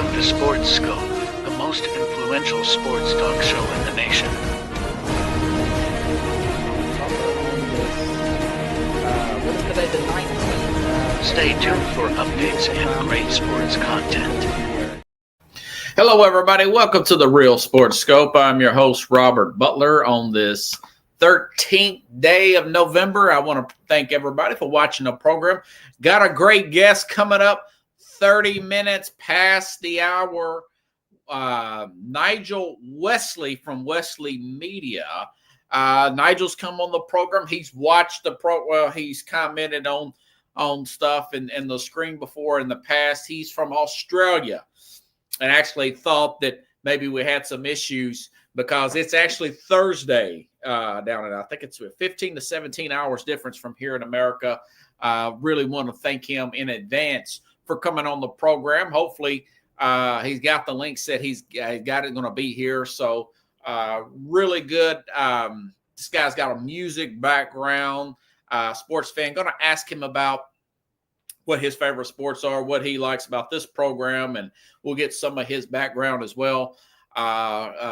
Welcome to Sports Scope, the most influential sports talk show in the nation. Stay tuned for updates and great sports content. Hello, everybody. Welcome to the Real Sports Scope. I'm your host, Robert Butler, on this 13th day of November. I want to thank everybody for watching the program. Got a great guest coming up 30 minutes past the hour. Nigel Wesley from Wesley Media. Nigel's come on the program. He's watched he's commented on stuff in the screen before in the past. He's from Australia and actually thought that maybe we had some issues because it's actually Thursday down in, I think it's 15 to 17 hours difference from here in America. Really want to thank him in advance for coming on the program. Hopefully he's got the link set. He's got it going to be here. So really good. This guy's got a music background, sports fan. Going to ask him about what his favorite sports are, what he likes about this program, and we'll get some of his background as well.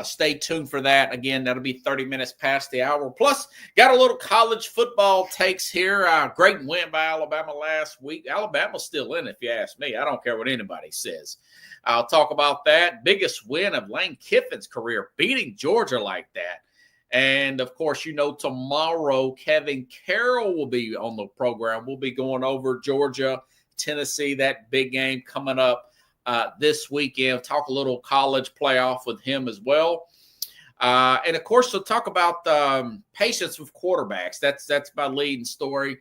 Stay tuned for that. Again, that'll be 30 minutes past the hour. Plus, got a little college football takes here. Great win by Alabama last week. Alabama's still in, if you ask me. I don't care what anybody says. I'll talk about that. Biggest win of Lane Kiffin's career, beating Georgia like that. And, of course, tomorrow Kevin Carroll will be on the program. We'll be going over Georgia, Tennessee, that big game coming up this weekend. Talk a little college playoff with him as well. And, of course, we'll talk about patience with quarterbacks. That's my leading story.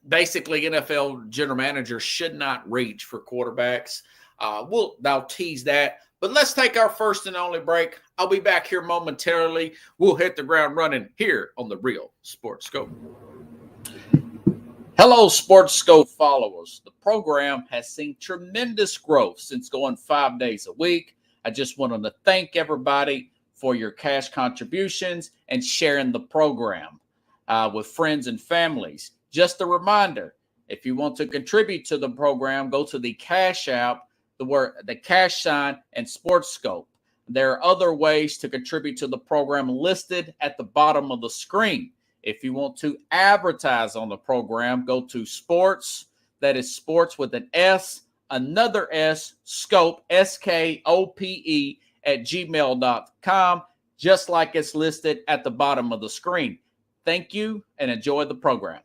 Basically, NFL general managers should not reach for quarterbacks. I'll tease that. But let's take our first and only break. I'll be back here momentarily. We'll hit the ground running here on the Real Sports Scope. Hello, Sports Scope followers. The program has seen tremendous growth since going 5 days a week. I just wanted to thank everybody for your cash contributions and sharing the program with friends and families. Just a reminder, if you want to contribute to the program, go to the Cash App, the cash sign, and Sports Scope. There are other ways to contribute to the program listed at the bottom of the screen. If you want to advertise on the program, go to sports, that is sports with an S, another S, scope, SKOPE, at gmail.com, just like it's listed at the bottom of the screen. Thank you and enjoy the program.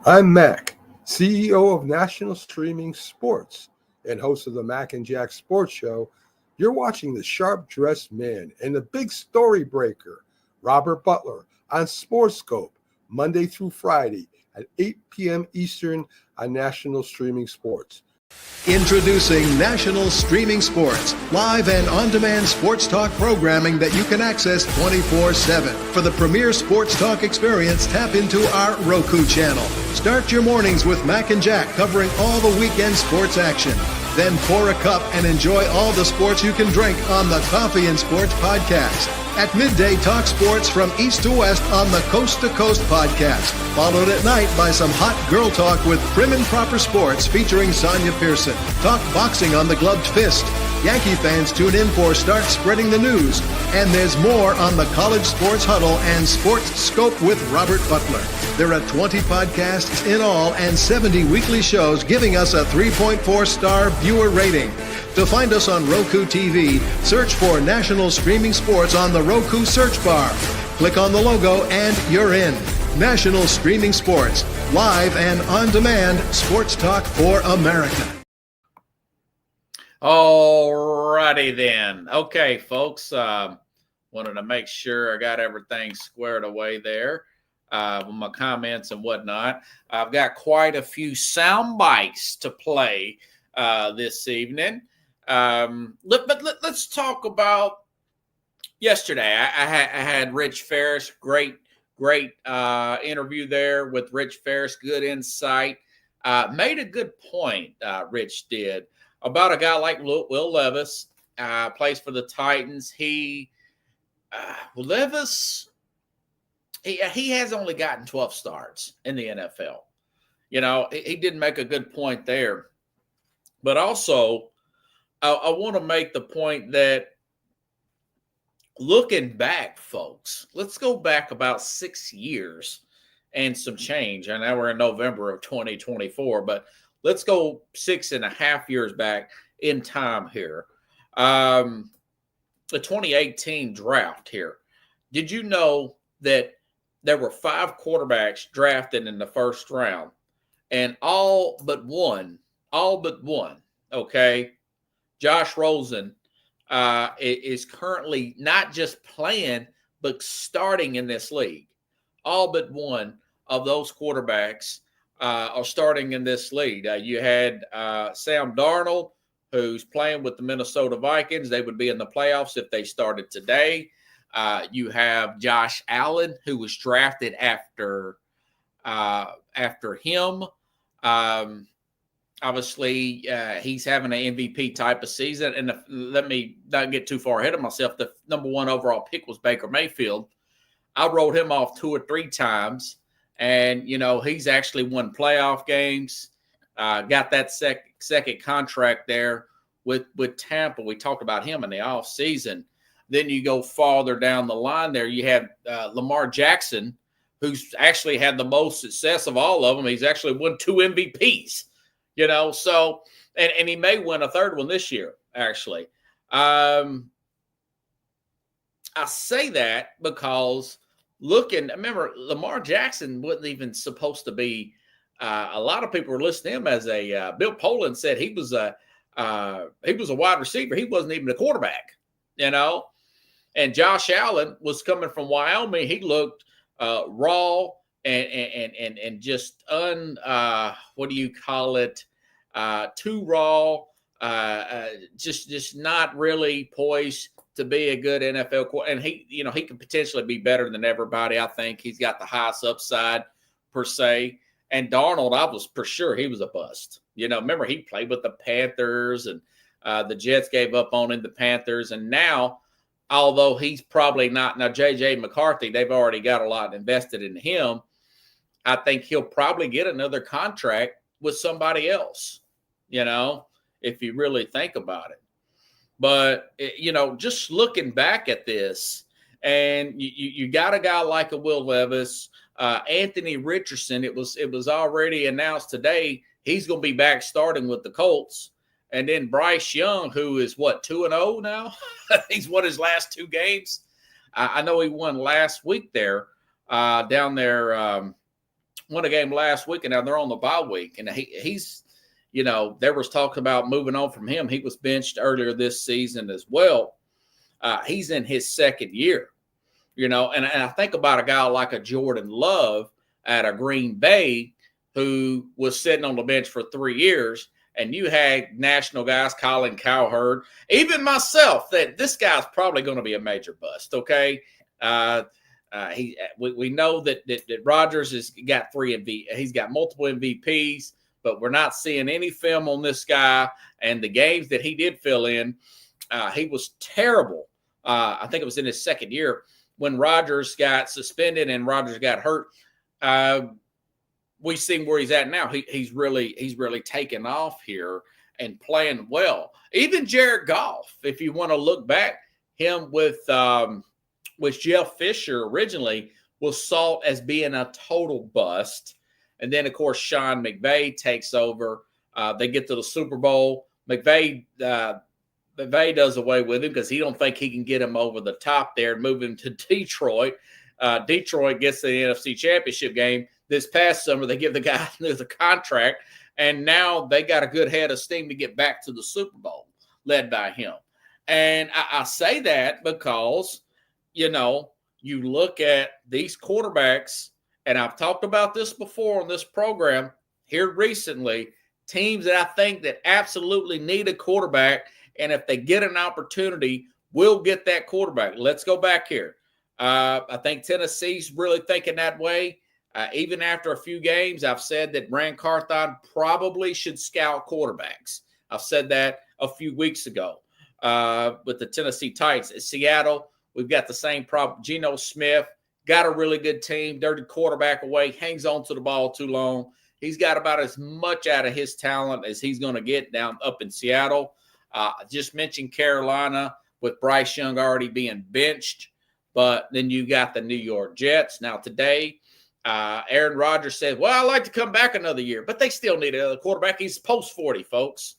I'm Mac, CEO of National Streaming Sports and host of the Mac and Jack Sports Show. You're watching the sharp-dressed man and the big story breaker, Robert Butler, on Sports Scope, Monday through Friday at 8 p.m. Eastern on National Streaming Sports. Introducing National Streaming Sports, live and on-demand sports talk programming that you can access 24/7. For the premier sports talk experience, tap into our Roku channel. Start your mornings with Mac and Jack covering all the weekend sports action. Then pour a cup and enjoy all the sports you can drink on the Coffee and Sports podcast. At midday, talk sports from east to west on the Coast to Coast podcast. Followed at night by some hot girl talk with Prim and Proper Sports featuring Sonia Pearson. Talk boxing on the Gloved Fist. Yankee fans tune in for Start Spreading the News. And there's more on the College Sports Huddle and Sports Scope with Robert Butler. There are 20 podcasts in all and 70 weekly shows giving us a 3.4-star viewer rating. To find us on Roku TV, search for National Streaming Sports on the Roku search bar. Click on the logo and you're in. National Streaming Sports, live and on-demand sports talk for America. All righty then. Okay, folks, wanted to make sure I got everything squared away there with my comments and whatnot. I've got quite a few sound bites to play this evening. Let's talk about yesterday. I had Rich Ferris, great interview there with Rich Ferris, good insight. Made a good point, Rich did, about a guy like Will Levis, plays for the Titans. Levis, he has only gotten 12 starts in the NFL. He did make a good point there. But also, I want to make the point that looking back, folks, let's go back about 6 years and some change. I know we're in November of 2024, but let's go 6.5 years back in time here. The 2018 draft here. Did you know that there were 5 quarterbacks drafted in the first round, and all but one, okay, Josh Rosen is currently not just playing, but starting in this league. All but one of those quarterbacks are starting in this league. You had Sam Darnold, who's playing with the Minnesota Vikings. They would be in the playoffs if they started today. You have Josh Allen, who was drafted after him. Obviously, he's having an MVP type of season. And let me not get too far ahead of myself. The number 1 overall pick was Baker Mayfield. I wrote him off 2 or 3 times. And, he's actually won playoff games. Got that second contract there with Tampa. We talked about him in the offseason. Then you go farther down the line there. You have Lamar Jackson, who's actually had the most success of all of them. He's actually won 2 MVPs, so and he may win a third one this year, actually. I say that because remember, Lamar Jackson wasn't even supposed to be a lot of people were listing him as a Bill Poland said he was a wide receiver. He wasn't even a quarterback, And Josh Allen was coming from Wyoming. He looked raw and just what do you call it? Too raw. Just not really poised to be a good NFL quarterback. And he could potentially be better than everybody. I think he's got the highest upside per se. And Darnold, I was for sure he was a bust. Remember he played with the Panthers and the Jets gave up on him, the Panthers, and now. Although he's probably not now, J.J. McCarthy, they've already got a lot invested in him. I think he'll probably get another contract with somebody else, if you really think about it. But, just looking back at this, and you got a guy like a Will Levis, Anthony Richardson, it was already announced today he's going to be back starting with the Colts. And then Bryce Young, who is 2-0 now? He's won his last 2 games. I know he won last week there, down there. Won a game last week, and now they're on the bye week. And he's, there was talk about moving on from him. He was benched earlier this season as well. He's in his second year, and I think about a guy like a Jordan Love at a Green Bay who was sitting on the bench for 3 years. And you had national guys, Colin Cowherd, even myself, that this guy's probably going to be a major bust. Okay, we know that Rodgers has got 3 MVP. He's got multiple MVPs, but we're not seeing any film on this guy. And the games that he did fill in, he was terrible. I think it was in his second year when Rodgers got suspended and Rodgers got hurt. We've seen where he's at now. He's really taken off here and playing well. Even Jared Goff, if you want to look back, him with Jeff Fisher originally was sought as being a total bust. And then, of course, Sean McVay takes over. They get to the Super Bowl. McVay does away with him because he don't think he can get him over the top there and move him to Detroit. Detroit gets to the NFC Championship game. This past summer, they give the guy the contract, and now they got a good head of steam to get back to the Super Bowl led by him. And I say that because, you look at these quarterbacks, and I've talked about this before on this program here recently, teams that I think that absolutely need a quarterback, and if they get an opportunity, will get that quarterback. Let's go back here. I think Tennessee's really thinking that way. Even after a few games, I've said that Rand Carthon probably should scout quarterbacks. I've said that a few weeks ago with the Tennessee Titans. At Seattle, we've got the same problem. Geno Smith got a really good team, dirty quarterback away, hangs on to the ball too long. He's got about as much out of his talent as he's going to get down up in Seattle. I just mentioned Carolina with Bryce Young already being benched, but then you got the New York Jets. Now today, Aaron Rodgers said, well, I'd like to come back another year, but they still need another quarterback. He's post 40, folks,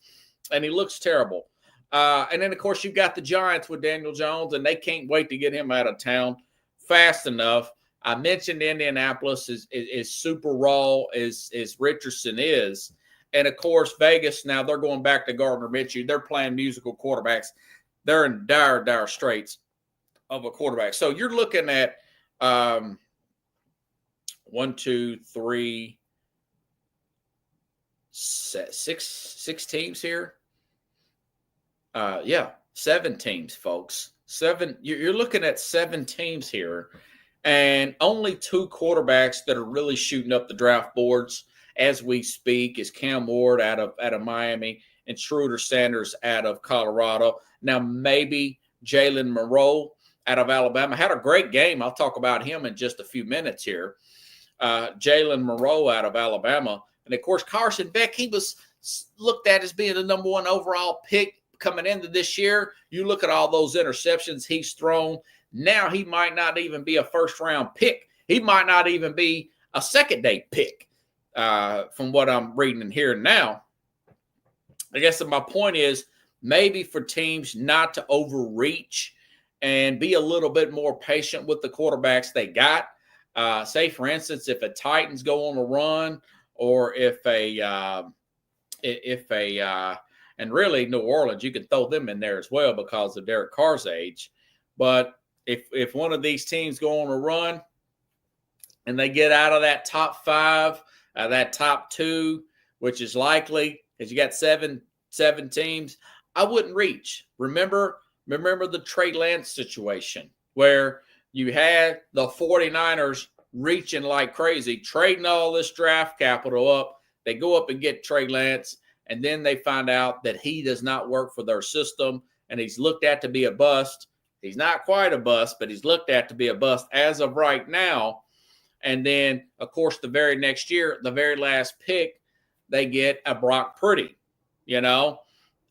and he looks terrible. And then, of course, you've got the Giants with Daniel Jones, and they can't wait to get him out of town fast enough. I mentioned Indianapolis is super raw as Richardson is. And, of course, Vegas, now they're going back to Gardner Minshew. They're playing musical quarterbacks. They're in dire straits of a quarterback. So you're looking at 1, 2, 3, 6 teams here. 7 teams, folks. 7. You're looking at 7 teams here, and only 2 quarterbacks that are really shooting up the draft boards as we speak is Cam Ward out of Miami and Schroeder Sanders out of Colorado. Now maybe Jalen Monroe out of Alabama had a great game. I'll talk about him in just a few minutes here. Jalen Monroe out of Alabama, and of course Carson Beck. He was looked at as being the number 1 overall pick coming into this year. You look at all those interceptions he's thrown. Now he might not even be a first-round pick. He might not even be a second-day pick from what I'm reading and hearing now. I guess my point is maybe for teams not to overreach and be a little bit more patient with the quarterbacks they got. Say, for instance, if a Titans go on a run, or if and really New Orleans, you can throw them in there as well because of Derek Carr's age. But if one of these teams go on a run and they get out of that top 5, that top 2, which is likely because you got seven teams, I wouldn't reach. Remember the Trey Lance situation where you had the 49ers reaching like crazy, trading all this draft capital up. They go up and get Trey Lance, and then they find out that he does not work for their system, and he's looked at to be a bust. He's not quite a bust, but he's looked at to be a bust as of right now. And then, of course, the very next year, the very last pick, they get a Brock Purdy.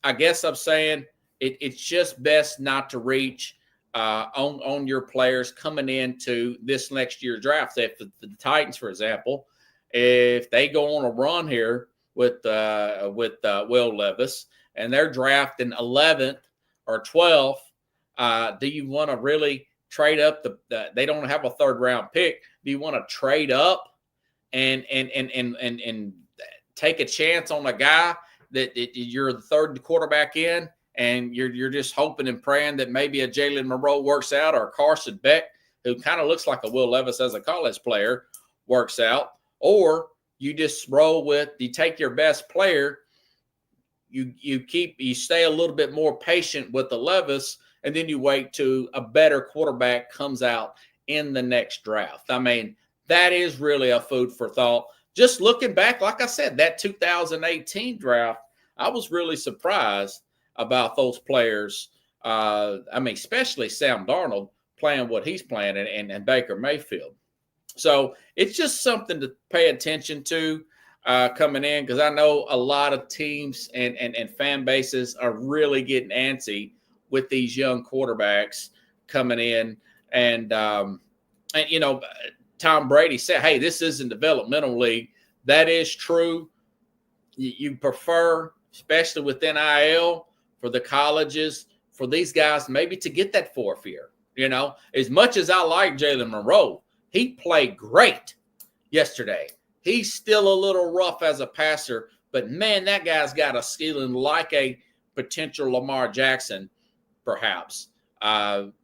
I guess I'm saying it's just best not to reach on your players coming into this next year's draft. If the Titans, for example, if they go on a run here with Will Levis and they're drafting 11th or 12th, do you want to really trade up? They don't have a 3rd round pick. Do you want to trade up and take a chance on a guy that you're the 3rd quarterback in, and you're just hoping and praying that maybe a Jalen Monroe works out, or Carson Beck, who kind of looks like a Will Levis as a college player, works out? Or you just roll with, you take your best player, you stay a little bit more patient with the Levis, and then you wait till a better quarterback comes out in the next draft. I mean, that is really a food for thought. Just looking back, like I said, that 2018 draft, I was really surprised about those players. Especially Sam Darnold playing what he's playing, and Baker Mayfield. So it's just something to pay attention to coming in, because I know a lot of teams and fan bases are really getting antsy with these young quarterbacks coming in. And Tom Brady said, hey, this isn't developmental league. That is true. You prefer, especially with NIL, for the colleges, for these guys maybe to get that 4th year. As much as I like Jalen Monroe, he played great yesterday. He's still a little rough as a passer, but man, that guy's got a ceiling like a potential Lamar Jackson, perhaps,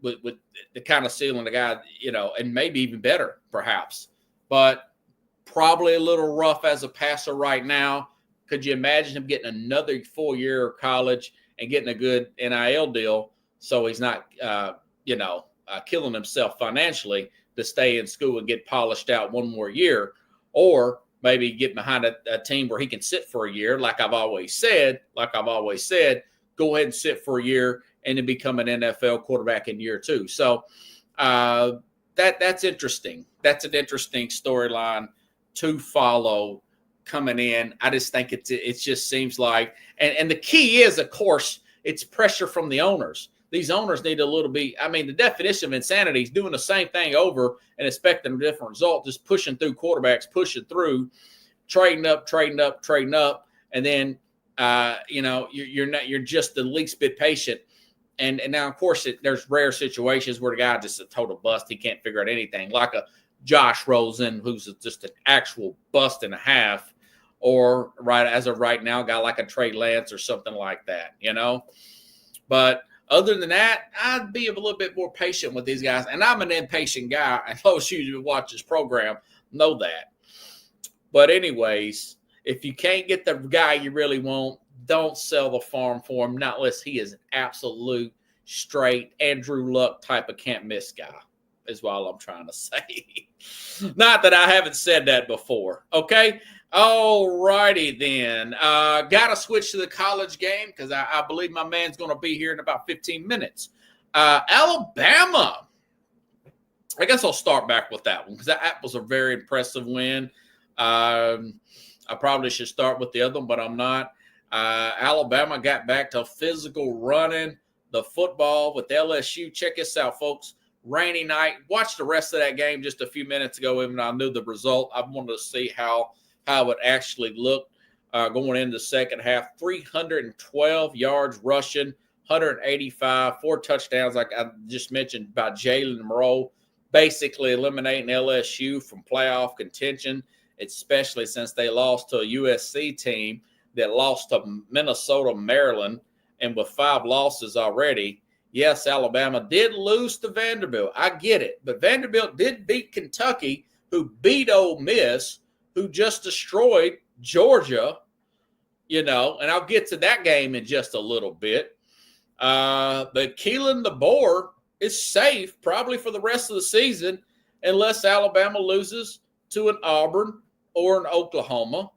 with the kind of ceiling the guy, and maybe even better, perhaps. But probably a little rough as a passer right now. Could you imagine him getting another 4-year college and getting a good NIL deal so he's not, killing himself financially to stay in school and get polished out one more year? Or maybe get behind a team where he can sit for a year, like I've always said, go ahead and sit for a year and then become an NFL quarterback in year 2. So that's interesting. That's an interesting storyline to follow coming in. I just think it just seems like, and the key is, of course, it's pressure from the owners. These owners need a little bit. I mean, the definition of insanity is doing the same thing over and expecting a different result, just pushing through quarterbacks, pushing through, trading up, and then you're just the least bit patient. And now, of course, there's rare situations where the guy just a total bust. He can't figure out anything, like a Josh Rosen, who's just an actual bust and a half, or as of right now, a guy like a Trey Lance or something like that, But other than that, I'd be a little bit more patient with these guys. And I'm an impatient guy. And those of you who watch this program know that. But anyways, if you can't get the guy you really want, don't sell the farm for him, not unless he is an absolute straight Andrew Luck type of can't miss guy, is all I'm trying to say. Not that I haven't said that before. Okay. All righty then. Got to switch to the college game because I believe my man's going to be here in about 15 minutes. Alabama. I guess I'll start back with that one because that was a very impressive win. I probably should start with the other one, but I'm not. Alabama got back to physical running the football with LSU. Check this out, folks. Rainy night. Watched the rest of that game just a few minutes ago, even though I knew the result. I wanted to see how it actually looked going into the second half. 312 yards rushing, 185, 4 touchdowns, like I just mentioned, by Jalen Monroe, basically eliminating LSU from playoff contention, especially since they lost to a USC team that lost to Minnesota, Maryland, and with 5 losses already. Yes, Alabama did lose to Vanderbilt. I get it. But Vanderbilt did beat Kentucky, who beat Ole Miss, who just destroyed Georgia, and I'll get to that game in just a little bit. But Keelan DeBoer is safe probably for the rest of the season unless Alabama loses to an Auburn or an Oklahoma,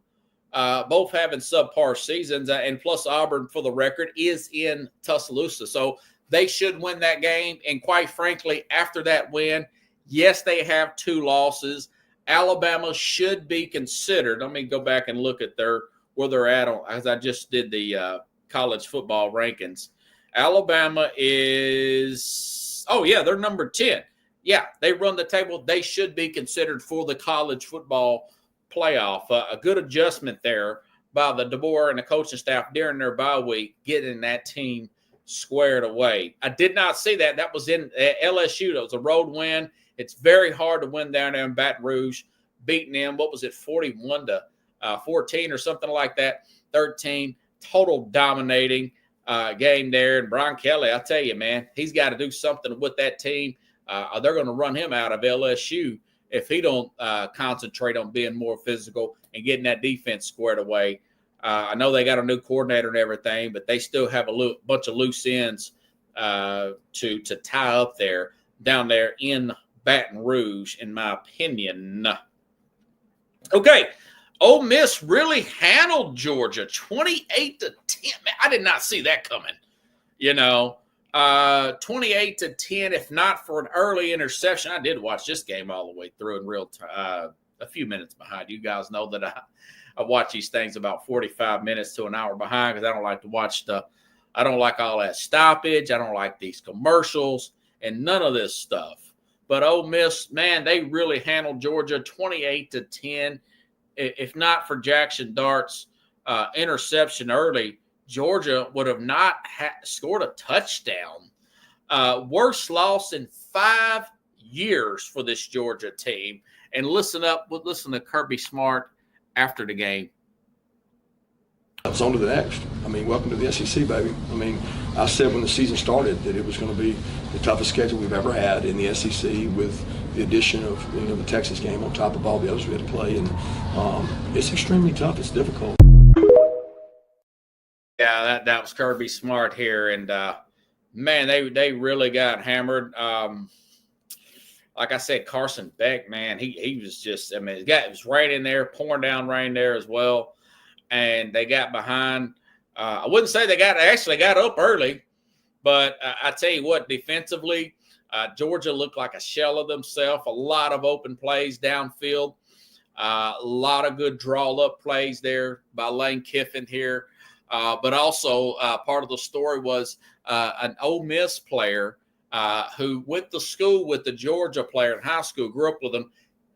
both having subpar seasons. And plus Auburn, for the record, is in Tuscaloosa. So they should win that game. And quite frankly, after that win, yes, they have 2 losses. Alabama should be considered. Let me go back and look at where they're at as I just did the college football rankings. Alabama is, they're number 10. Yeah, they run the table. They should be considered for the college football playoff. A good adjustment there by the DeBoer and the coaching staff during their bye week, getting that team squared away. I did not see that. That was in LSU. That was a road win. It's very hard to win down there in Baton Rouge, beating them. What was it, 41-14 or something like that? 13, total dominating game there. And Brian Kelly, I tell you, man, he's got to do something with that team. They're going to run him out of LSU if he don't concentrate on being more physical and getting that defense squared away. I know they got a new coordinator and everything, but they still have a bunch of loose ends to tie up down there in Baton Rouge, in my opinion. Okay, Ole Miss really handled Georgia 28-10. Man, I did not see that coming. 28-10. If not for an early interception, I did watch this game all the way through in real time. A few minutes behind. You guys know that I watch these things about 45 minutes to an hour behind because I don't like to watch I don't like all that stoppage. I don't like these commercials and none of this stuff. But Ole Miss, man, they really handled Georgia 28-10. If not for Jackson Dart's interception early, Georgia would have not scored a touchdown. Worst loss in 5 years for this Georgia team. And listen to Kirby Smart after the game. It's on to the next. Welcome to the SEC, baby. I said when the season started that it was going to be the toughest schedule we've ever had in the SEC, with the addition of the Texas game on top of all the others we had to play. And it's extremely tough. It's difficult. Yeah, that was Kirby Smart here. And, man, they really got hammered. Like I said, Carson Beck, man, he was just, it was right in there, pouring down rain there as well. And they got behind. I wouldn't say they actually got up early, but I tell you what, defensively, Georgia looked like a shell of themselves. A lot of open plays downfield. A lot of good draw-up plays there by Lane Kiffin here. But also part of the story was an Ole Miss player who went to school with the Georgia player in high school, grew up with him,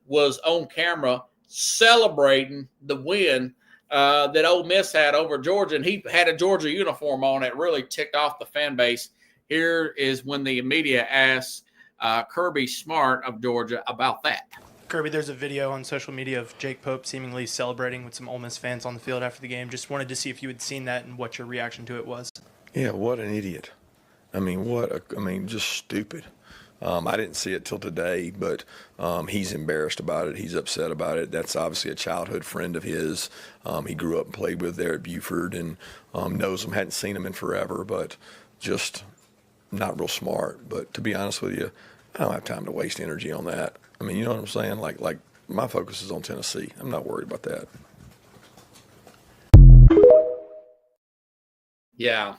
was on camera celebrating the win that Ole Miss had over Georgia, and he had a Georgia uniform on. It really ticked off the fan base. Here is when the media asked Kirby Smart of Georgia about that. Kirby, there's a video on social media of Jake Pope seemingly celebrating with some Ole Miss fans on the field after the game. Just wanted to see if you had seen that and what your reaction to it was. Yeah, what an idiot. I mean, just stupid. I didn't see it till today, but he's embarrassed about it. He's upset about it. That's obviously a childhood friend of his. He grew up and played with there at Buford and knows him, hadn't seen him in forever, but just not real smart. But to be honest with you, I don't have time to waste energy on that. I mean, you know what I'm saying? Like my focus is on Tennessee. I'm not worried about that. Yeah.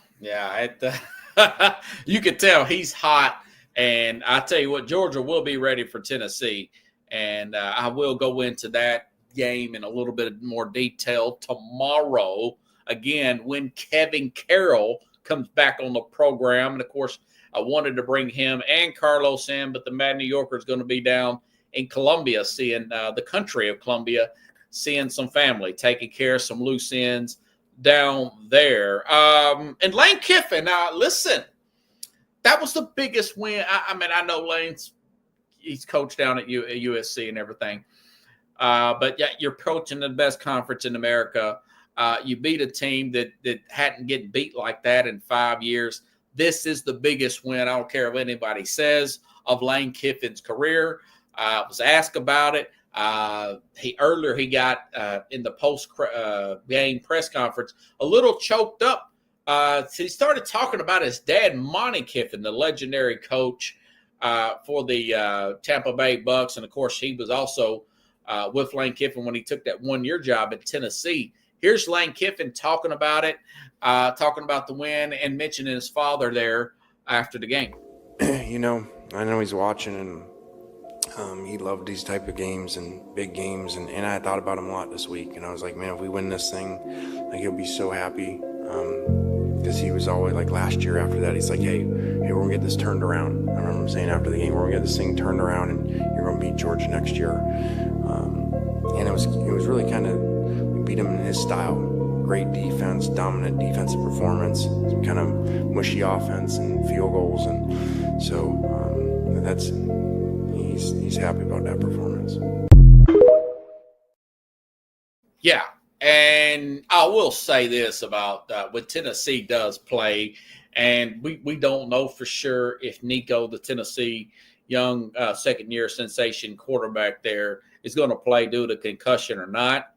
You could tell he's hot. And I tell you what, Georgia will be ready for Tennessee. And I will go into that game in a little bit more detail tomorrow. Again, when Kevin Carroll comes back on the program. And, of course, I wanted to bring him and Carlos in, but the Mad New Yorker is going to be down in Columbia, seeing the country of Columbia, seeing some family, taking care of some loose ends down there. And Lane Kiffin, now listen, that was the biggest win. I mean, I know he's coached down at USC and everything. But yeah, you're coaching the best conference in America. You beat a team that hadn't get beat like that in 5 years. This is the biggest win, I don't care what anybody says, of Lane Kiffin's career. Was asked about it. He got in the post-game press conference a little choked up. He started talking about his dad, Monty Kiffin, the legendary coach for the Tampa Bay Bucks. And, of course, he was also with Lane Kiffin when he took that one-year job at Tennessee. Here's Lane Kiffin talking about it, talking about the win, and mentioning his father there after the game. You know, I know he's watching, and he loved these type of games and big games, and I thought about him a lot this week, and I was like, man, if we win this thing, like, he'll be so happy, because he was always, like, last year after that, he's like, hey, we're going to get this turned around. I remember him saying after the game, we're going to get this thing turned around, and you're going to beat Georgia next year, and it was really kind of, we beat him in his style, great defense, dominant defensive performance, some kind of mushy offense and field goals, and so he's happy about that performance. Yeah, and I will say this about what Tennessee does play, and we don't know for sure if Nico, the Tennessee young second-year sensation quarterback there, is going to play due to concussion or not.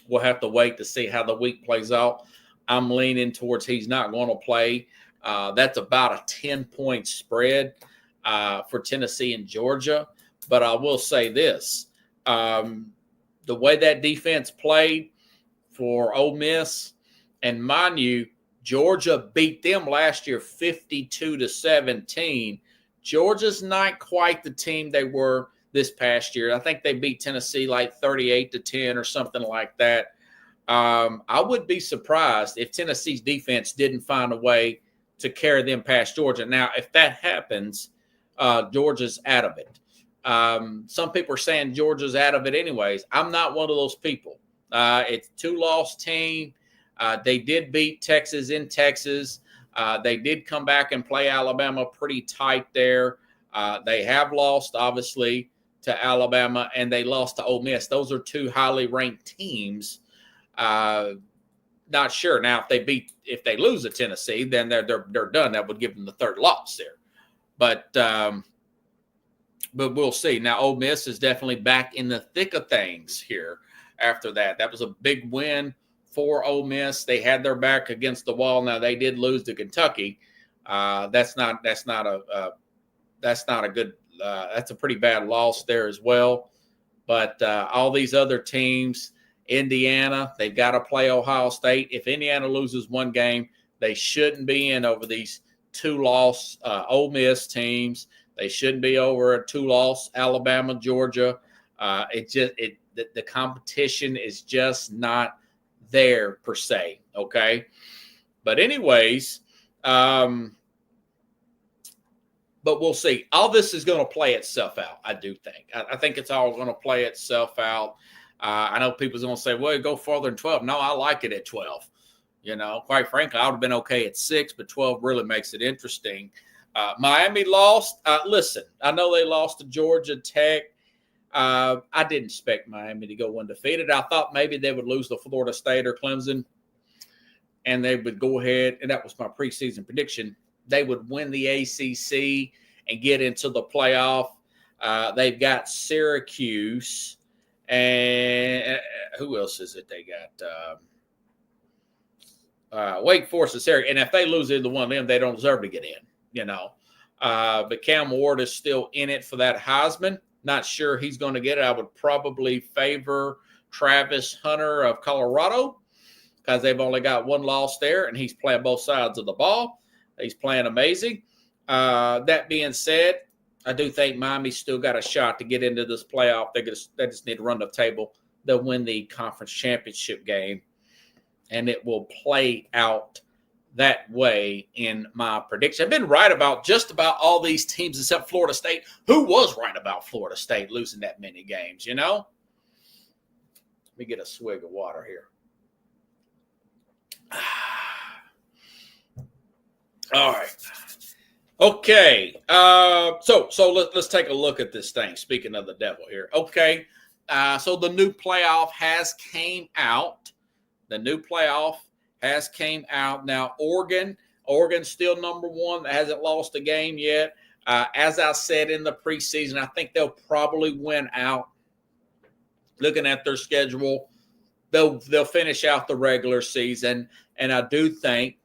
We'll have to wait to see how the week plays out. I'm leaning towards he's not going to play. That's about a 10-point spread for Tennessee and Georgia. But I will say this. The way that defense played for Ole Miss, and mind you, Georgia beat them last year 52-17. Georgia's not quite the team they were this past year. I think they beat Tennessee like 38-10 or something like that. I would be surprised if Tennessee's defense didn't find a way to carry them past Georgia. Now, if that happens, Georgia's out of it. Some people are saying Georgia's out of it anyways. I'm not one of those people. It's a two-loss team. They did beat Texas in Texas. They did come back and play Alabama pretty tight there. They have lost, obviously, to Alabama, and they lost to Ole Miss. Those are two highly ranked teams. Not sure. Now, if they lose to Tennessee, then they're done. That would give them the third loss there. But we'll see. Now, Ole Miss is definitely back in the thick of things here after that. That was a big win for Ole Miss. They had their back against the wall. Now, they did lose to Kentucky. That's a pretty bad loss there as well. But all these other teams, Indiana, they've got to play Ohio State. If Indiana loses one game, they shouldn't be in over these two-loss Ole Miss teams. They shouldn't be over a two-loss Alabama, Georgia. The competition is just not there per se. Okay, but anyways, but we'll see. All this is going to play itself out. I do think. I think it's all going to play itself out. I know people's going to say, "Well, go farther than 12." No, I like it at 12. Quite frankly, I would have been okay at 6, but 12 really makes it interesting. Miami lost. Listen, I know they lost to Georgia Tech. I didn't expect Miami to go undefeated. I thought maybe they would lose to Florida State or Clemson, and they would go ahead, and that was my preseason prediction. They would win the ACC and get into the playoff. They've got Syracuse, and who else is it they got? Wake Forest and Syracuse. And if they lose either one of them, they don't deserve to get in, But Cam Ward is still in it for that Heisman. Not sure he's going to get it. I would probably favor Travis Hunter of Colorado because they've only got one loss there, and he's playing both sides of the ball. He's playing amazing. That being said, I do think Miami's still got a shot to get into this playoff. They just need to run the table. They'll win the conference championship game, and it will play out that way in my prediction. I've been right about just about all these teams except Florida State. Who was right about Florida State losing that many games, Let me get a swig of water here. All right. Okay. So let's take a look at this thing. Speaking of the devil here. Okay. So the new playoff has came out. Now, Oregon's still number one. That hasn't lost a game yet. As I said in the preseason, I think they'll probably win out. Looking at their schedule, they'll finish out the regular season. And I do think,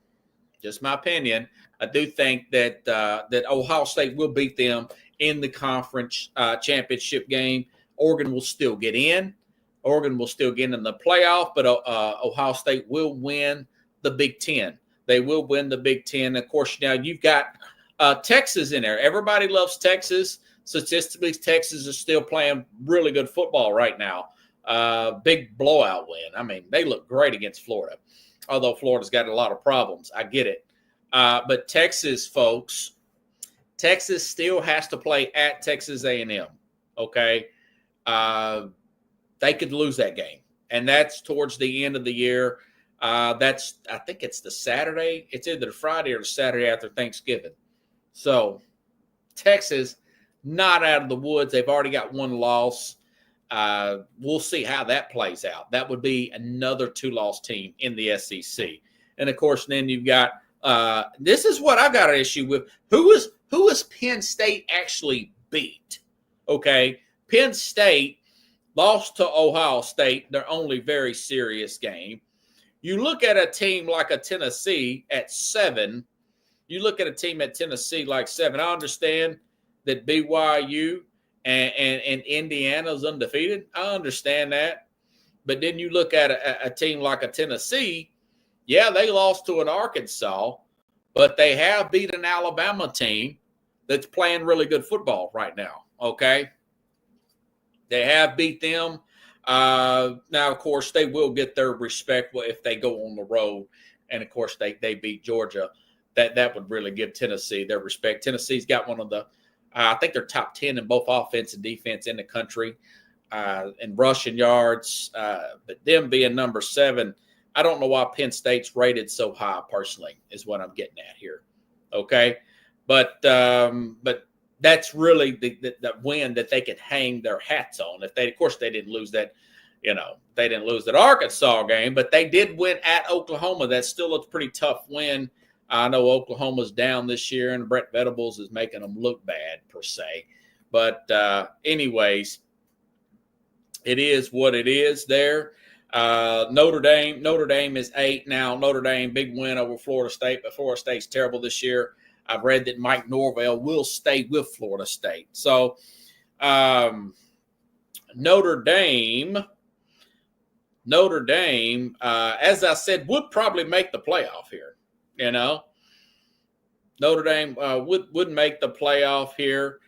just my opinion, I do think that that Ohio State will beat them in the conference championship game. Oregon will still get in. Oregon will still get in the playoff, but Ohio State will win the Big Ten. They will win the Big Ten. Of course, now you've got Texas in there. Everybody loves Texas. Statistically, Texas is still playing really good football right now. Big blowout win. I mean, they look great against Florida, although Florida's got a lot of problems. I get it. But Texas, folks, Texas still has to play at Texas A&M, okay? They could lose that game, and that's towards the end of the year. I think it's the Saturday. It's either the Friday or the Saturday after Thanksgiving. So Texas, not out of the woods. They've already got one loss. We'll see how that plays out. That would be another 2-loss team in the SEC. And, of course, then you've got this is what I've got an issue with. Who is Penn State actually beat? Okay, Penn State lost to Ohio State, their only very serious game. You look at a team like a Tennessee at 7. You look at a team at Tennessee like 7. I understand that BYU and Indiana's undefeated. I understand that. But then you look at a team like a Tennessee. Yeah, they lost to an Arkansas, but they have beat an Alabama team that's playing really good football right now, okay? They have beat them. Now, of course, they will get their respect if they go on the road. And, of course, they beat Georgia. That would really give Tennessee their respect. Tennessee's got one of the I think they're top 10 in both offense and defense in the country in rushing yards. But them being number 7, I don't know why Penn State's rated so high, personally, is what I'm getting at here. Okay? But that's really the win that they could hang their hats on. Of course, they didn't lose that, they didn't lose that Arkansas game, but they did win at Oklahoma. That's still a pretty tough win. I know Oklahoma's down this year, and Brett Venables is making them look bad, per se. But anyways, it is what it is there. Notre Dame is 8 now. Notre Dame, big win over Florida State, but Florida State's terrible this year. I've read that Mike Norvell will stay with Florida State. So Notre Dame, as I said, would probably make the playoff here. Notre Dame would make the playoff here.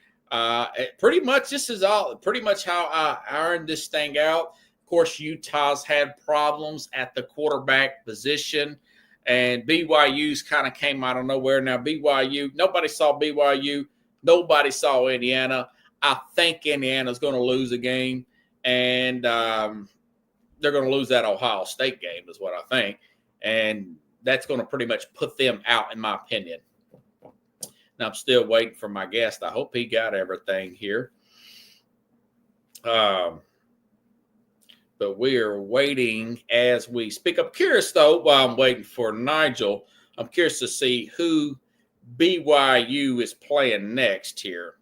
Pretty much this is all pretty much how I ironed this thing out. Of course, Utah's had problems at the quarterback position, and BYU's kind of came out of nowhere. Now, BYU, nobody saw BYU. Nobody saw Indiana. I think Indiana's going to lose a game, and they're going to lose that Ohio State game is what I think. And that's going to pretty much put them out, in my opinion. Now, I'm still waiting for my guest. I hope he got everything here. But we are waiting as we speak. I'm curious, though, while I'm waiting for Nigel, I'm curious to see who BYU is playing next here.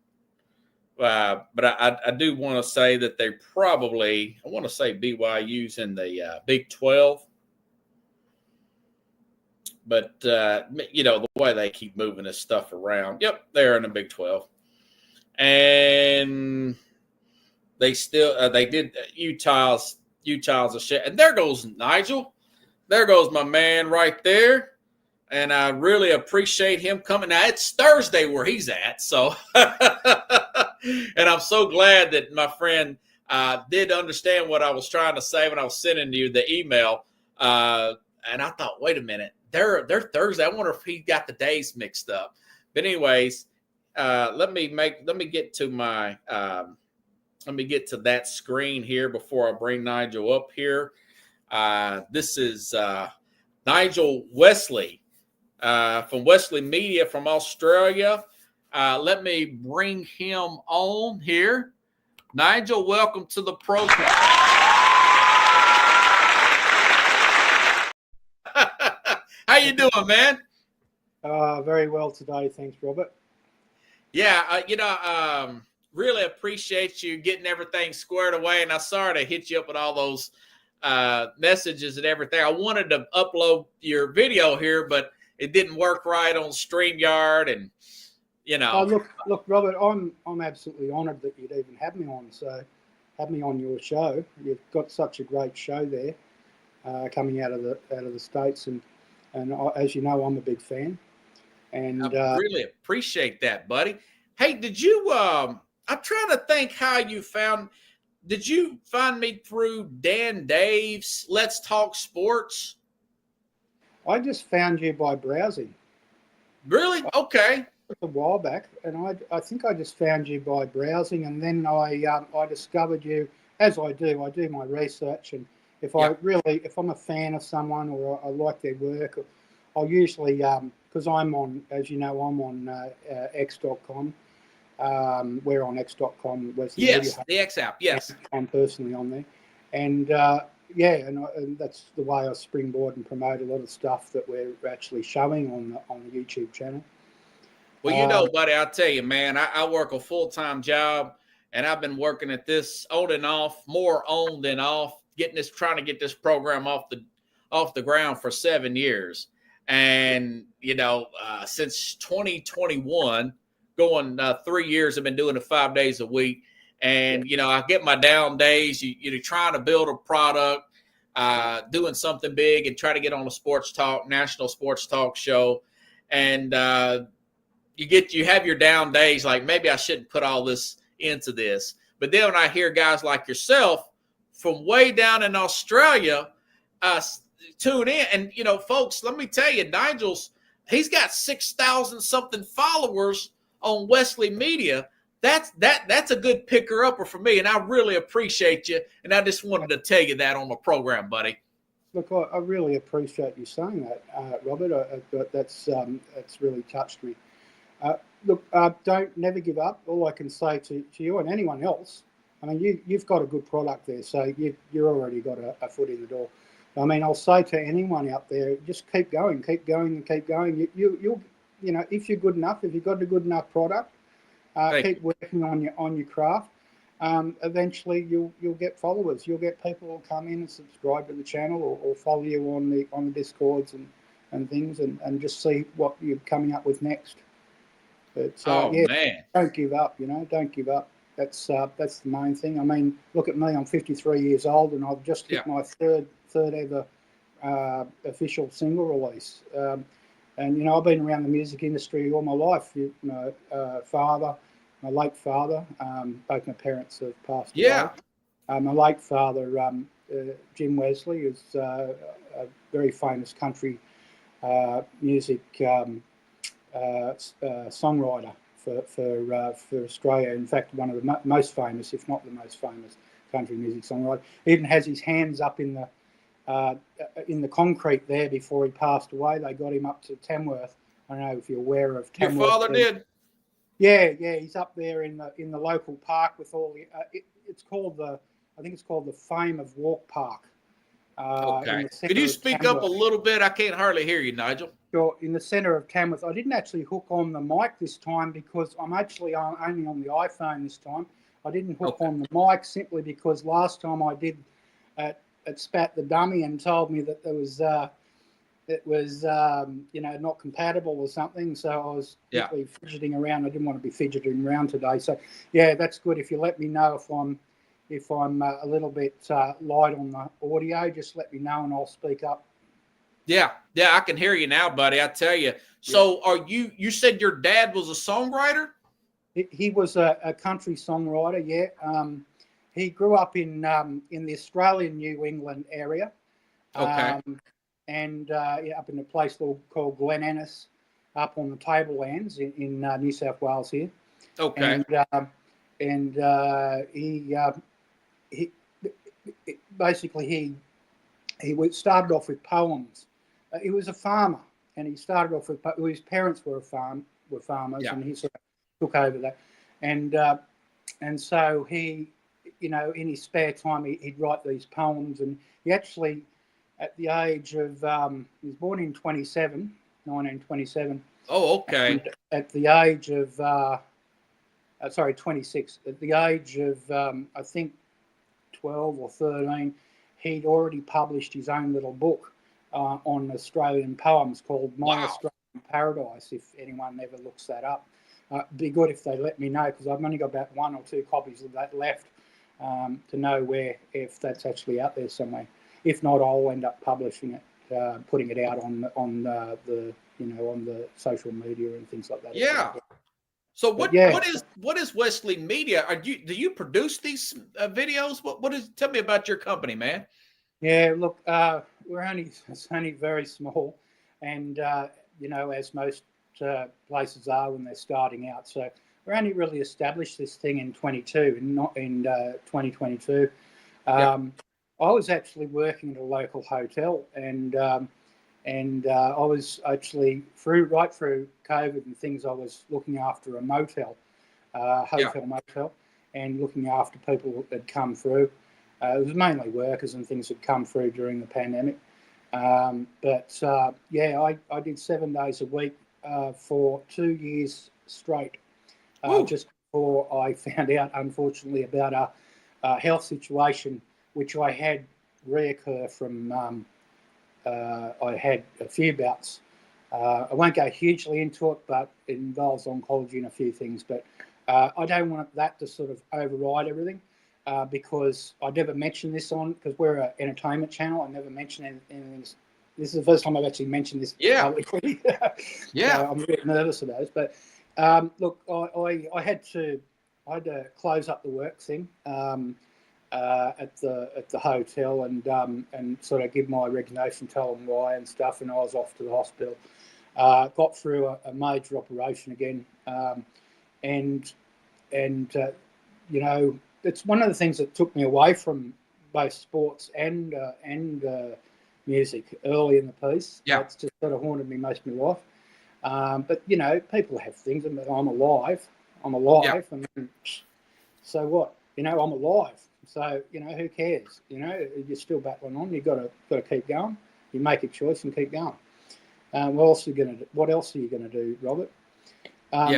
But I do want to say that they probably, I want to say BYU's in the Big 12. But, the way they keep moving this stuff around. Yep, they're in the Big 12. And they still, they did Utah's a shit. And there goes Nigel. There goes my man right there. And I really appreciate him coming. Now, it's Thursday where he's at. So, and I'm so glad that my friend did understand what I was trying to say when I was sending you the email. And I thought, wait a minute. They're Thursday. I wonder if he got the days mixed up. But anyways, let me get to that screen here before I bring Nigel up here. This is Nigel Wesley from Wesley Media from Australia. Let me bring him on here. Nigel, welcome to the program. How you doing, man? Very well today, thanks, Robert. Yeah, really appreciate you getting everything squared away. And I'm sorry to hit you up with all those messages and everything. I wanted to upload your video here, but it didn't work right on StreamYard, and Look, Robert, I'm absolutely honoured that you'd even have me on. So, have me on your show. You've got such a great show there, coming out of the States, and as you know, I'm a big fan. And I really appreciate that, buddy. Hey, did you? I'm trying to think how you found. Did you find me through Dan Dave's Let's Talk Sports? I just found you by browsing. Really? Okay. A while back, and I think I just found you by browsing, and then I discovered you, as I do my research, and if I'm a fan of someone or I like their work, I'll usually, because I'm on, as you know, I'm on X.com. We're on X.com. Yes, the X app. Yes, I'm personally on there, and and that's the way I springboard and promote a lot of stuff that we're actually showing on the YouTube channel. Well, buddy, I'll tell you, man, I work a full-time job, and I've been working at this on and off, more on than off, trying to get this program off the ground for 7 years. And, since 2021, going 3 years, I've been doing it 5 days a week. And, I get my down days, you're trying to build a product, doing something big and try to get on a national sports talk show. And, you have your down days, like maybe I shouldn't put all this into this. But then when I hear guys like yourself from way down in Australia tune in, and folks, let me tell you, he's got 6,000 something followers on Wesley Media. That's a good picker upper for me, and I really appreciate you. And I just wanted to tell you that on the program, buddy. Look, I really appreciate you saying that, Robert. That's really touched me. Don't never give up. All I can say to you and anyone else, I mean, you've got a good product there, so you're already got a foot in the door. I mean, I'll say to anyone out there, just keep going, and keep going. You'll if you're good enough, if you've got a good enough product, keep working on your craft. Eventually, you'll get followers. You'll get people who'll come in and subscribe to the channel or follow you on the Discords and things, and just see what you're coming up with next. But man, don't give up. Don't give up. That's the main thing. I mean, look at me. I'm 53 years old, and I've just hit my third ever official single release. And I've been around the music industry all my life. Father, my late father. Both my parents have passed Yeah. away. My late father, Jim Wesley, is a very famous country music songwriter for Australia. In fact, one of the most famous, if not the most famous, country music songwriter. He even has his hands up in the concrete there before he passed away. They got him up to Tamworth. I don't know if you're aware of Tamworth. Your father did? Yeah, he's up there in the local park with all the. I think it's called the Fame of Walk Park. Okay. Could you speak up a little bit? I can't hardly hear you, Nigel. Sure. In the centre of Tamworth. I didn't actually hook on the mic this time because I'm actually only on the iPhone this time. I didn't hook on the mic simply because last time I did, it spat the dummy and told me that there was it was not compatible or something. So I was fidgeting around. I didn't want to be fidgeting around today. So yeah, that's good. If you let me know if I'm a little bit light on the audio, just let me know and I'll speak up. Yeah, I can hear you now, buddy. I tell you. So are you said your dad was a songwriter? He was a country songwriter, yeah. He grew up in the Australian New England area. Okay. And up in a place called Glen Annis, up on the Tablelands in New South Wales here. Okay. And he basically he started off with poems. He was a farmer, and he started off with his parents were farmers, and he sort of took over that, and so he, in his spare time, he'd write these poems, and he actually, at the age of, he was born in 1927. Oh, okay. At the age of, 26. At the age of, I think, 12 or 13, he'd already published his own little book on Australian poems called My Australian Paradise, if anyone ever looks that up. It'd be good if they let me know, because I've only got about 1 or 2 copies of that left to know if that's actually out there somewhere. If not, I'll end up publishing it, putting it out on the social media and things like that. Yeah. So what is Wesley Media? Do you produce these videos? Tell me about your company, man. Yeah, look, it's only very small, and as most places are when they're starting out. So we're only really established this thing in 2022. I was actually working at a local hotel, and I was actually right through COVID and things. I was looking after a motel, motel, and looking after people that had come through. It was mainly workers and things that come through during the pandemic. I did 7 days a week for 2 years straight, just before I found out, unfortunately, about a health situation which I had reoccur from. I had a few bouts. I won't go hugely into it, but it involves oncology and a few things. But I don't want that to sort of override everything. Because I never mentioned this because we're an entertainment channel. I never mentioned anything. This is the first time I've actually mentioned this publicly. So I'm a bit nervous about this. But look, I had to close up the work thing at the hotel and sort of give my resignation, tell them why and stuff. And I was off to the hospital. Got through a major operation again, it's one of the things that took me away from both sports and music early in the piece. Yeah. It's just sort of haunted me most of my life. But, people have things, and I'm alive. Yeah. And so what? I'm alive. So, who cares? You're still battling on. You've got to keep going. You make a choice and keep going. What else are you going to do, Robert?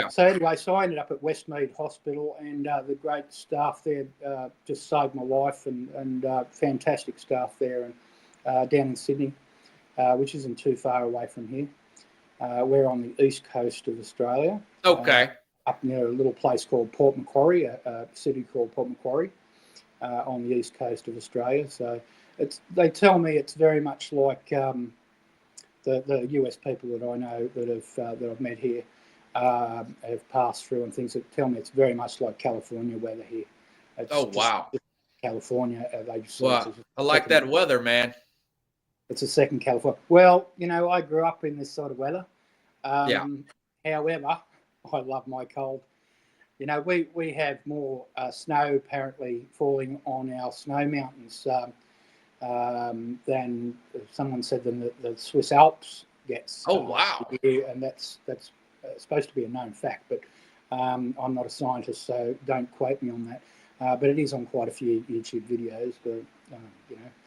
So anyway, I ended up at Westmead Hospital, and the great staff there just saved my life, and fantastic staff there, and down in Sydney, which isn't too far away from here. We're on the east coast of Australia. Okay. Up near a little place called Port Macquarie, a city called Port Macquarie, on the east coast of Australia. So they tell me it's very much like the US people that I know that I've met here. have passed through, and things that tell me it's very much like California weather here. It's Oh, wow. California. They just Well, I like that weather, man. It's a second California. Well, I grew up in this sort of weather. Yeah. However, I love my cold. We have more snow apparently falling on our snow mountains than someone said than the Swiss Alps gets. Oh, wow. And that's supposed to be a known fact, but I'm not a scientist, so don't quote me on that. But it is on quite a few YouTube videos, but,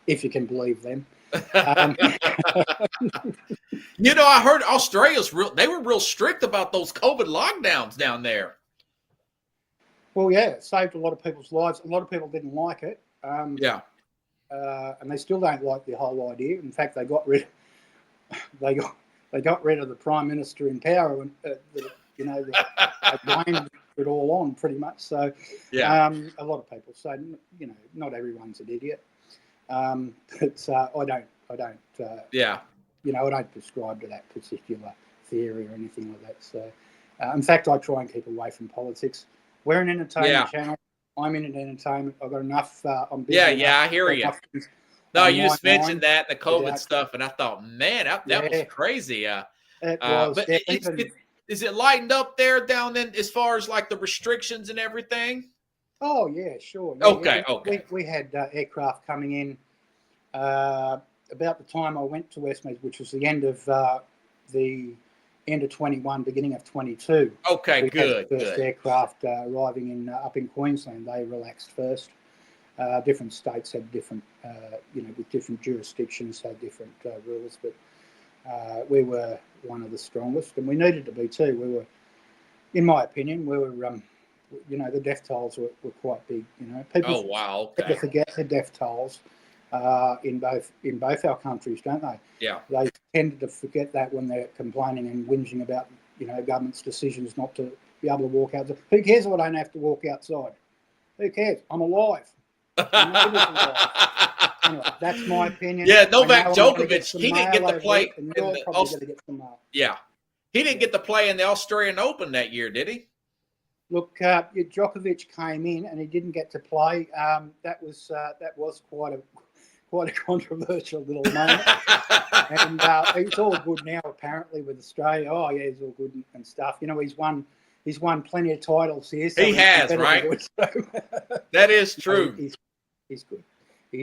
if you can believe them. I heard Australia's they were real strict about those COVID lockdowns down there. Well, yeah, it saved a lot of people's lives. A lot of people didn't like it. Yeah. And they still don't like the whole idea. In fact, they got rid of the prime minister in power, and they blamed it all on pretty much. So, yeah, a lot of people. So, not everyone's an idiot. But I don't. yeah. I don't prescribe to that particular theory or anything like that. So, in fact, I try and keep away from politics. We're an entertainment channel. I'm in entertainment. I've got enough. I'm busy I hear you. No, you just mentioned that, the COVID stuff, and I thought, man, that was crazy. It was. But is it lightened up there down in as far as like the restrictions and everything? Oh yeah, sure. Yeah, okay. We had aircraft coming in about the time I went to Westmead, which was the end of 21, beginning of 22. Okay, we good. Had the first aircraft arriving up in Queensland. They relaxed first. Different states had different, with different jurisdictions had different rules, but we were one of the strongest, and we needed to be too. We were, in my opinion, the death tolls were quite big. People forget the death tolls in both our countries, don't they? Yeah. They tend to forget that when they're complaining and whinging about government's decisions not to be able to walk outside. Who cares if I don't have to walk outside? Who cares? I'm alive. Anyway, that's my opinion. Yeah, Novak Djokovic, he didn't get to play. And you're probably going to get some mail. Yeah. He didn't get to play in the Australian Open that year, did he? Look, Djokovic came in and he didn't get to play. That was quite a controversial little moment. And he's all good now, apparently, with Australia. Oh yeah, he's all good and stuff. He's won plenty of titles here. So he has, right? Good, so. That is true. He's good.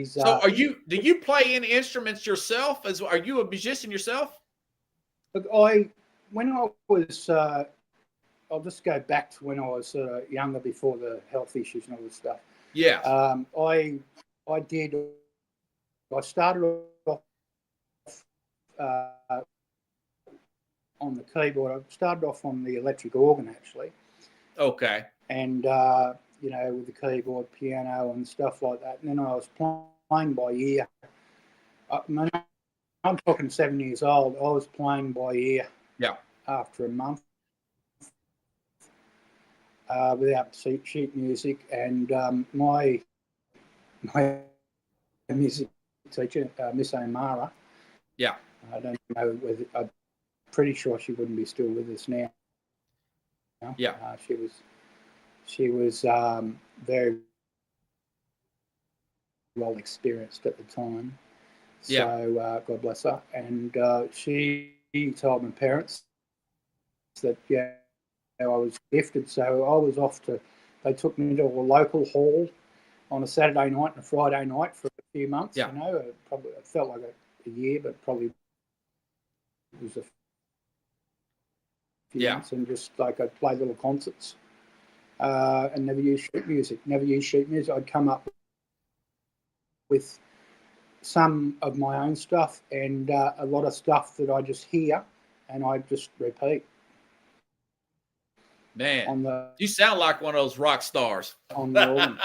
So, do you play any instruments yourself? Are you a musician yourself? Look, when I was, I'll just go back to when I was younger, before the health issues and all this stuff. Yeah. I started off on the keyboard. I started off on the electric organ, actually. Okay. And with the keyboard, piano, and stuff like that. And then I was playing by ear. I'm talking 7 years old. I was playing by ear. Yeah. After a month, without sheet music, and my music teacher, Miss O'Mara. Yeah. I don't know whether. I'm pretty sure she wouldn't be still with us now. Yeah. She was very well experienced at the time. So God bless her. And she told my parents that I was gifted. So I was off to. They took me to a local hall on a Saturday night and a Friday night for a few months. Yeah. Probably it felt like a year, but probably it was a few months, and just like I'd play little concerts. And never use sheet music. I'd come up with some of my own stuff and a lot of stuff that I just hear and I just repeat. Man, you sound like one of those rock stars. On the organ.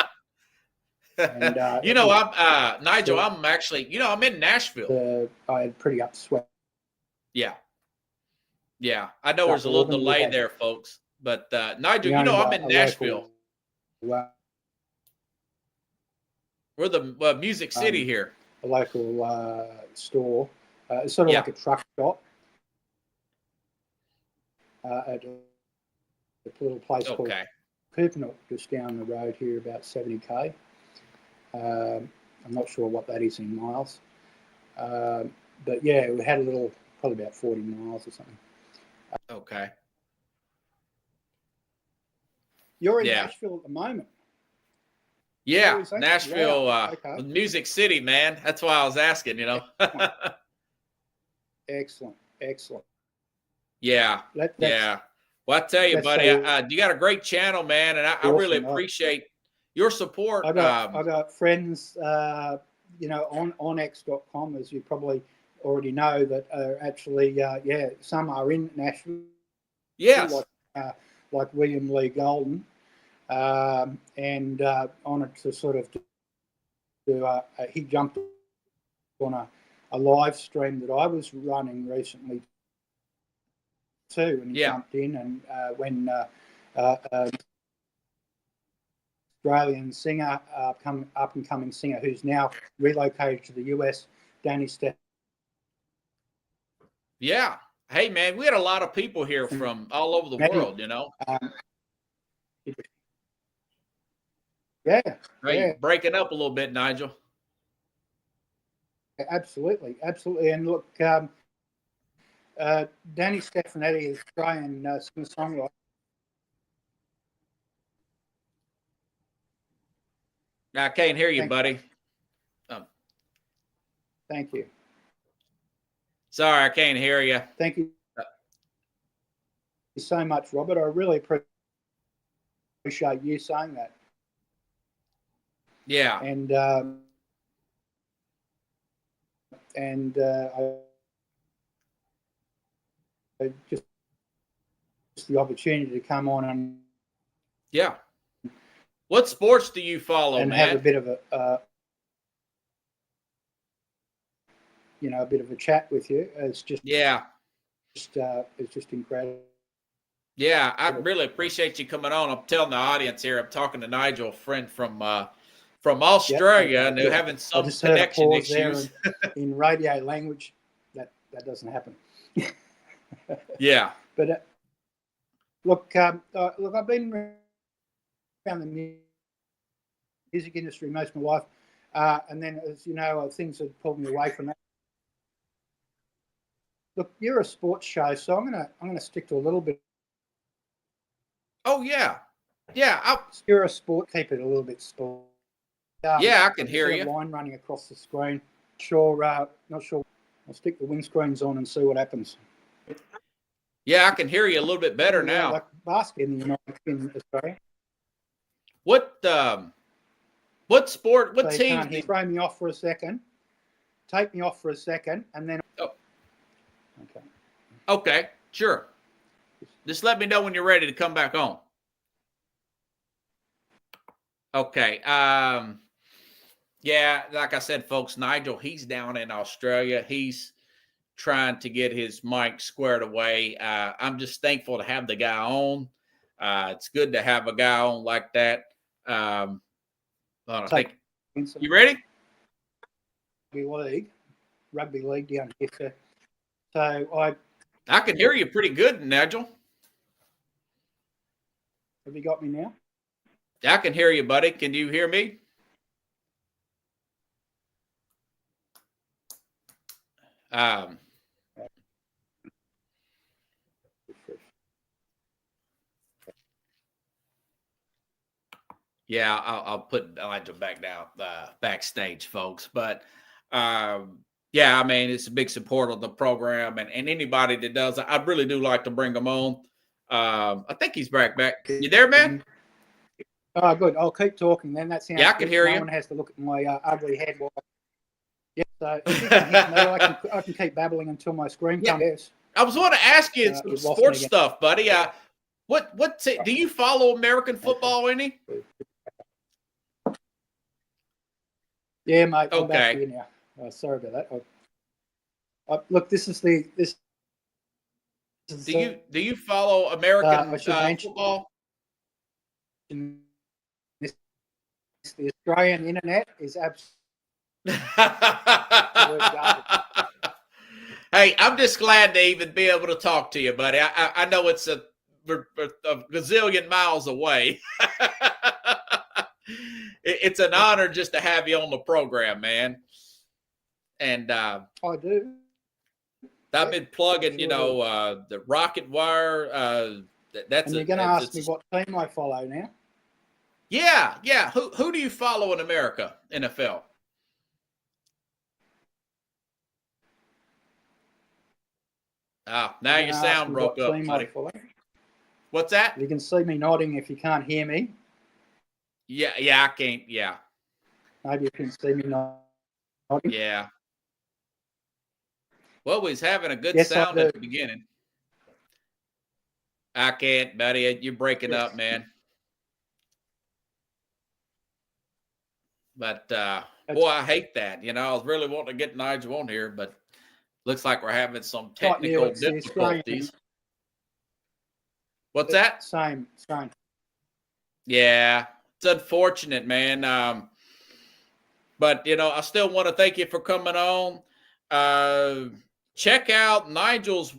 And, I'm Nigel. I'm actually, I'm in Nashville. I had pretty upswept. Yeah. I know there's a little delay there, folks. But Nigel, I'm in Nashville. We're the Music City here. A local store. It's sort of like a truck stop. At little place called Okay. Pupinook, just down the road here, about 70k. I'm not sure what that is in miles. But yeah, we had a little, probably about 40 miles or something. Okay. You're in Yeah. Nashville at the moment. Yeah, Where is that? Nashville, Wow. Okay. Music City, man. That's why I was asking, you know. Excellent. Excellent. Yeah, That's yeah. Well, I tell you, that's buddy, so you got a great channel, man, and I really awesome. appreciate your support. I got friends, on x.com, as you probably already know, that are actually, some are in Nashville, yes, like William Lee Golden, and honoured to sort of do. He jumped on a live stream that I was running recently too, and he jumped in, and when Australian singer, up and coming singer, who's now relocated to the US, Danny Steph. Yeah. Hey, man, we had a lot of people here from all over the world, you know. Yeah. Breaking up a little bit, Nigel. Absolutely. And look, Danny Stefanetti is Australian singer-songwriter. I can't hear you, buddy. Thank you. Sorry, I can't hear you. Thank you so much, Robert. I really appreciate you saying that. Yeah. And I just the opportunity to come on and What sports do you follow, and man? have a bit of a chat with you. It's just it's just incredible. Yeah, I really appreciate you coming on. I'm telling the audience here, I'm talking to Nigel, a friend from Australia, and they're having some connection issues. In radio language, that doesn't happen. Yeah. But look, I've been around the music industry most of my life, and then, as you know, things have pulled me away from that. Look, you're a sports show, so I'm gonna stick to a little bit. Oh yeah. You're a sport. Keep it a little bit sport. I can hear you. Line running across the screen. Not sure. I'll stick the windscreens on and see what happens. Yeah, I can hear you a little bit better now. Like basket in Australia. What sport? What team? Throw me off for a second. Take me off for a second, and then. Oh. Okay. Sure. Just let me know when you're ready to come back on. Okay. Yeah, like I said, folks, Nigel, he's down in Australia. He's trying to get his mic squared away. I'm just thankful to have the guy on. It's good to have a guy on like that. I think, you ready? Rugby league down here. So I can hear you pretty good, Nigel. Have you got me now? I can hear you, buddy. Can you hear me? Yeah, I'll put Nigel back down backstage, folks. But yeah, I mean, it's a big supporter of the program, and anybody that does, I really do like to bring them on. I think he's back. You there, man? Oh, good. I'll keep talking then. That sounds I can hear you. No one has to look at my ugly head. Yeah, so if you can hear me, I can keep babbling until my screen comes. I was going to ask you some sports stuff, buddy. Do you follow American football any? Yeah, mate. I'm back here now. Sorry about that. Look, this is. Do you follow American football? The Australian internet is absolutely Hey, I'm just glad to even be able to talk to you, buddy. I know it's a a gazillion miles away. It's an honor just to have you on the program, man. And I do. I've been plugging, the Rocket Wire. That's and you're going to ask me what team I follow now? Yeah. Who do you follow in America, NFL? Now your sound broke up, buddy. What's that? You can see me nodding if you can't hear me. Yeah, I can't. Yeah. Maybe you can see me nodding. Yeah. Well, we was having a good Yes, sound at the beginning. I can't, buddy. You're breaking up, man. But, boy, I hate that. I was really wanting to get Nigel on here, but looks like we're having some technical difficulties. What's that? Same. Yeah, it's unfortunate, man. But, I still want to thank you for coming on. Check out Nigel's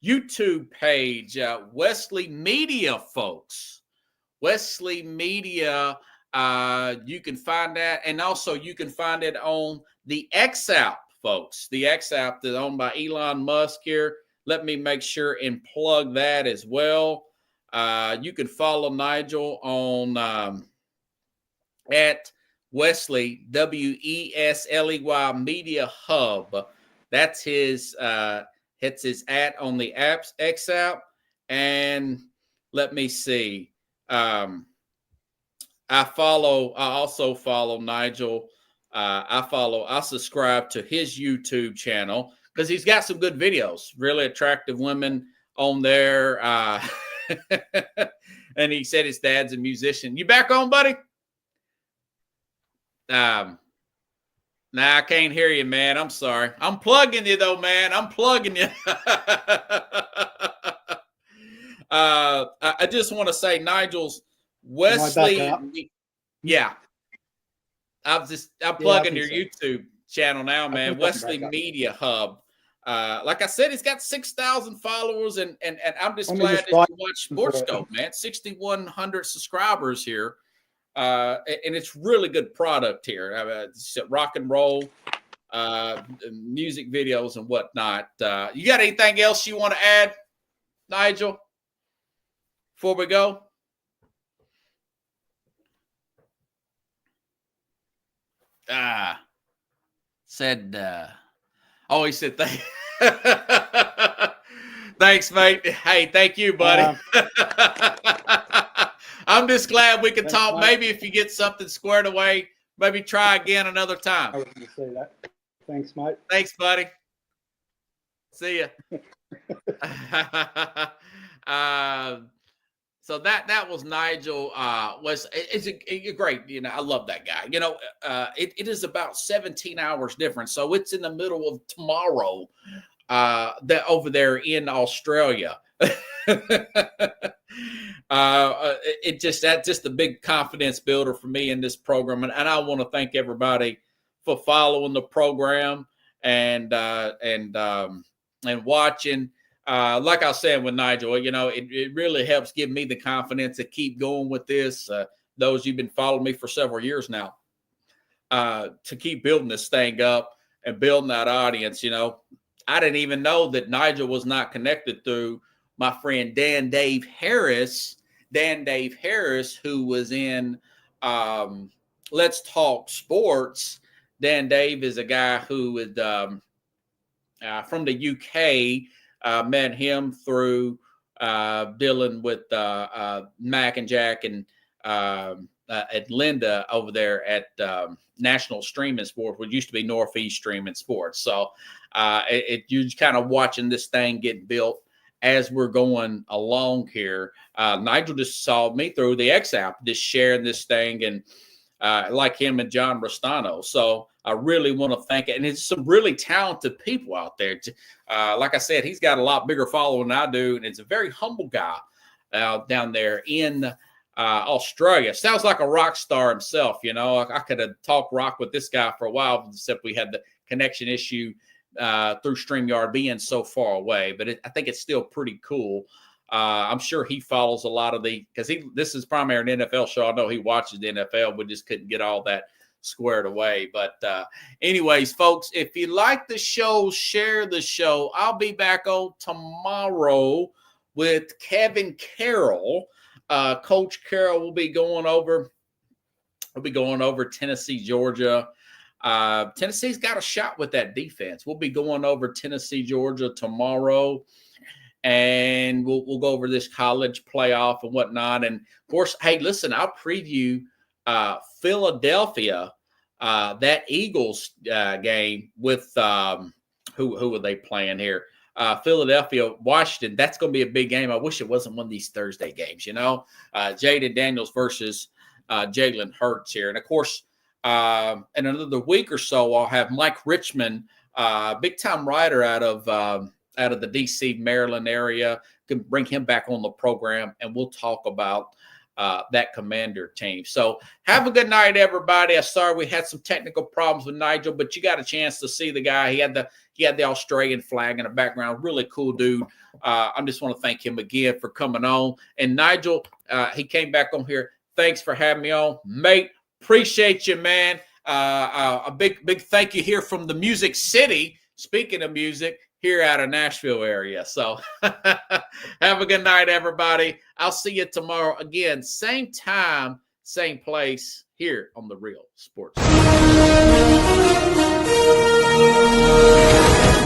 YouTube page, Wesley Media, folks. Wesley Media, you can find that. And also you can find it on the X app, folks. The X app that's owned by Elon Musk here. Let me make sure and plug that as well. You can follow Nigel on at Wesley, WESLEY Media Hub. That's his hits his at on the apps X app. And let me see. I also follow Nigel. I subscribe to his YouTube channel because he's got some good videos, really attractive women on there. And he said his dad's a musician. You back on, buddy? Nah, I can't hear you, man. I'm sorry. I'm plugging you, though, man. I'm plugging you. I just want to say, Nigel's Wesley. Yeah. I'm plugging your YouTube channel now, man. Wesley Media Hub. Like I said, he's got 6,000 followers, and I'm just glad that you watch SportsScope, man. 6,100 subscribers here. And it's really good product here. It's rock and roll, music videos and whatnot. You got anything else you want to add, Nigel, before we go? He said, thanks, mate. Hey, thank you, buddy. I'm just glad we can talk. Mate. Maybe if you get something squared away, maybe try again another time. I was going to say that. Thanks, mate. Thanks, buddy. See ya. So that was Nigel. It's a great. I love that guy. It is about 17 hours difference, so it's in the middle of tomorrow. That over there in Australia. That's just a big confidence builder for me in this program, and I want to thank everybody for following the program and watching. Like I was saying with Nigel, it really helps give me the confidence to keep going with this. Those you've been following me for several years now, to keep building this thing up and building that audience. I didn't even know that Nigel was not connected through my friend Dave Harris, who was in Let's Talk Sports. Dave is a guy who is from the UK. Met him through dealing with Mac and Jack and at Linda over there at National Streaming Sports, which used to be Northeast Streaming Sports. So you're kind of watching this thing get built as we're going along here. Nigel just saw me through the X app, just sharing this thing, and like him and John Restano. So I really want to thank it. And it's some really talented people out there. Like I said, he's got a lot bigger following than I do, and it's a very humble guy down there in Australia. Sounds like a rock star himself. I could have talked rock with this guy for a while, except we had the connection issue through StreamYard being so far away. But I think it's still pretty cool I'm sure he follows a lot of because this is primarily an NFL show. I know he watches the NFL, but just couldn't get all that squared away. But anyways, folks, if you like the show, share the show. I'll be back on tomorrow with Kevin Carroll. Coach Carroll will be going over Tennessee, Georgia. Tennessee's got a shot with that defense. We'll be going over Tennessee, Georgia tomorrow. And we'll go over this college playoff and whatnot. And of course, hey, listen, I'll preview Philadelphia, that Eagles game with who are they playing here? Philadelphia, Washington. That's going to be a big game. I wish it wasn't one of these Thursday games, Jaden Daniels versus Jalen Hurts here. And of course, in another week or so, I'll have Mike Richmond, big time writer out of the DC, Maryland area. Can bring him back on the program, and we'll talk about that Commander team. So have a good night, everybody. I'm sorry we had some technical problems with Nigel, but you got a chance to see the guy. He had the Australian flag in the background. Really cool dude. I just want to thank him again for coming on. And Nigel, he came back on here. Thanks for having me on, mate. Appreciate you, man. A big thank you here from the Music City. Speaking of music, here out of Nashville area. So have a good night, everybody. I'll see you tomorrow again, same time, same place here on The Real Sports.